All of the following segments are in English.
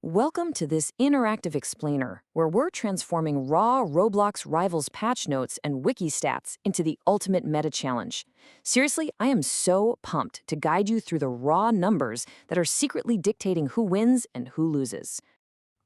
Welcome to this interactive explainer, where we're transforming raw Roblox Rivals patch notes and wiki stats into the ultimate meta challenge. Seriously, I am so pumped to guide you through the raw numbers that are secretly dictating who wins and who loses.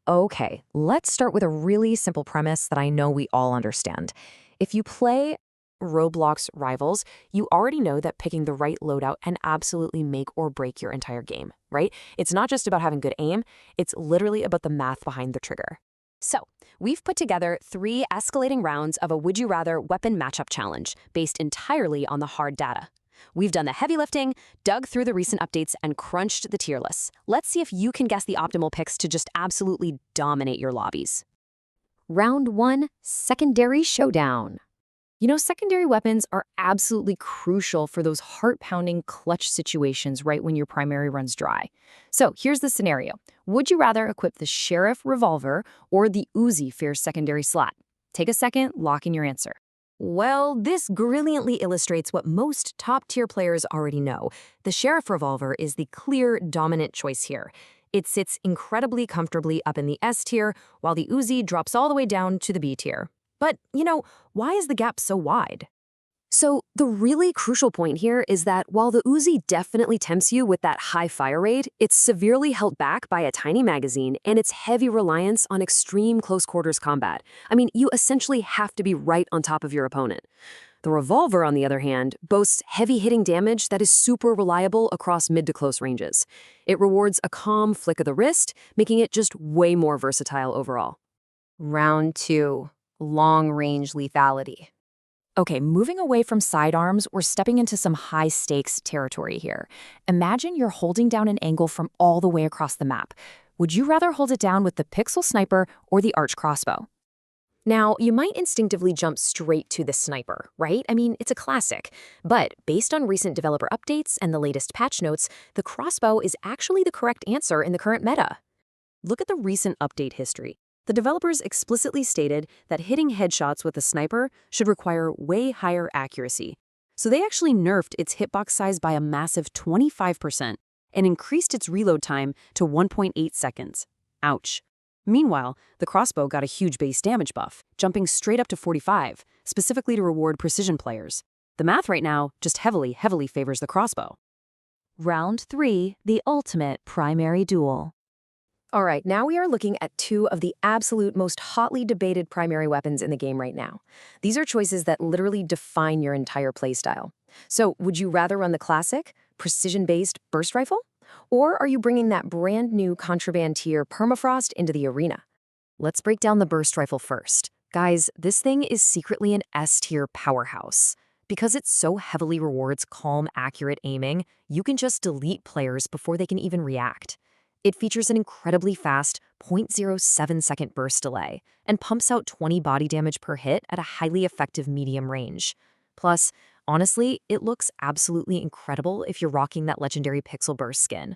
Okay, let's start with a really simple premise that I know we all understand. If you play Roblox Rivals, you already know that picking the right loadout can absolutely make or break your entire game, right? It's not just about having good aim, it's literally about the math behind the trigger. So, we've put together 3 escalating rounds of a Would You Rather weapon matchup challenge based entirely on the hard data. We've done the heavy lifting, dug through the recent updates, and crunched the tier lists. Let's see if you can guess the optimal picks to just absolutely dominate your lobbies. Round 1, Secondary Showdown. You know, secondary weapons are absolutely crucial for those heart-pounding clutch situations right when your primary runs dry. So here's the scenario. Would you rather equip the Sheriff Revolver or the Uzi for your secondary slot? Take a second, lock in your answer. Well, this brilliantly illustrates what most top-tier players already know. The Sheriff Revolver is the clear dominant choice here. It sits incredibly comfortably up in the S tier, while the Uzi drops all the way down to the B tier. But, why is the gap so wide? So the really crucial point here is that while the Uzi definitely tempts you with that high fire rate, it's severely held back by a tiny magazine and its heavy reliance on extreme close quarters combat. I mean, you essentially have to be right on top of your opponent. The revolver, on the other hand, boasts heavy hitting damage that is super reliable across mid to close ranges. It rewards a calm flick of the wrist, making it just way more versatile overall. Round 2. Long-range lethality. Okay, moving away from sidearms, we're stepping into some high-stakes territory here. Imagine you're holding down an angle from all the way across the map. Would you rather hold it down with the Pixel Sniper or the Arch Crossbow? Now, you might instinctively jump straight to the sniper, right? I mean, it's a classic. But based on recent developer updates and the latest patch notes, the crossbow is actually the correct answer in the current meta. Look at the recent update history. The developers explicitly stated that hitting headshots with a sniper should require way higher accuracy. So they actually nerfed its hitbox size by a massive 25% and increased its reload time to 1.8 seconds. Ouch. Meanwhile, the crossbow got a huge base damage buff, jumping straight up to 45, specifically to reward precision players. The math right now just heavily favors the crossbow. Round 3, the ultimate primary duel. All right, now we are looking at 2 of the absolute most hotly debated primary weapons in the game right now. These are choices that literally define your entire playstyle. So, would you rather run the classic, precision-based burst rifle? Or are you bringing that brand new contraband tier permafrost into the arena? Let's break down the burst rifle first. Guys, this thing is secretly an S-tier powerhouse. Because it so heavily rewards calm, accurate aiming, you can just delete players before they can even react. It features an incredibly fast 0.07-second burst delay and pumps out 20 body damage per hit at a highly effective medium range. Plus, honestly, it looks absolutely incredible if you're rocking that legendary Pixel Burst skin.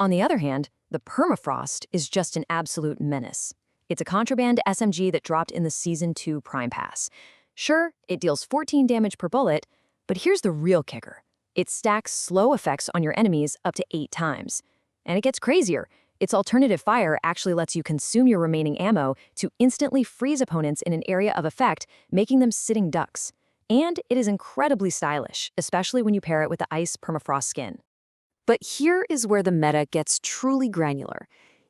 On the other hand, the Permafrost is just an absolute menace. It's a contraband SMG that dropped in the Season 2 Prime Pass. Sure, it deals 14 damage per bullet, but here's the real kicker. It stacks slow effects on your enemies up to 8 times. And it gets crazier. Its alternative fire actually lets you consume your remaining ammo to instantly freeze opponents in an area of effect, making them sitting ducks. And it is incredibly stylish, especially when you pair it with the Ice Permafrost skin. But here is where the meta gets truly granular.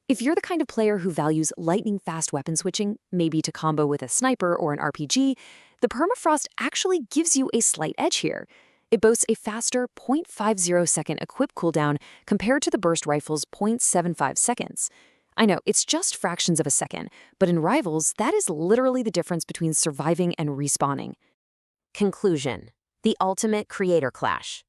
If you're the kind of player who values lightning-fast weapon switching, maybe to combo with a sniper or an RPG, the Permafrost actually gives you a slight edge here. It boasts a faster 0.50-second equip cooldown compared to the burst rifle's 0.75 seconds. I know, it's just fractions of a second, but in Rivals, that is literally the difference between surviving and respawning. Conclusion: the ultimate creator clash.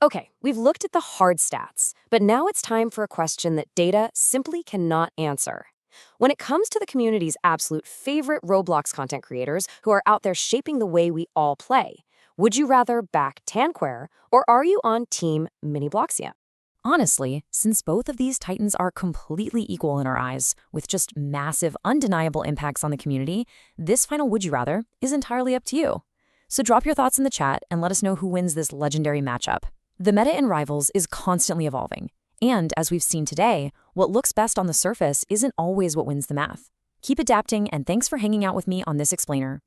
Okay, we've looked at the hard stats, but now it's time for a question that data simply cannot answer. When it comes to the community's absolute favorite Roblox content creators who are out there shaping the way we all play, would you rather back Tanqr, or are you on Team Minibloxia? Honestly, since both of these titans are completely equal in our eyes, with just massive, undeniable impacts on the community, this final Would You Rather is entirely up to you. So drop your thoughts in the chat and let us know who wins this legendary matchup. The meta in Rivals is constantly evolving, And as we've seen today, what looks best on the surface isn't always what wins the math. Keep adapting, and thanks for hanging out with me on this explainer.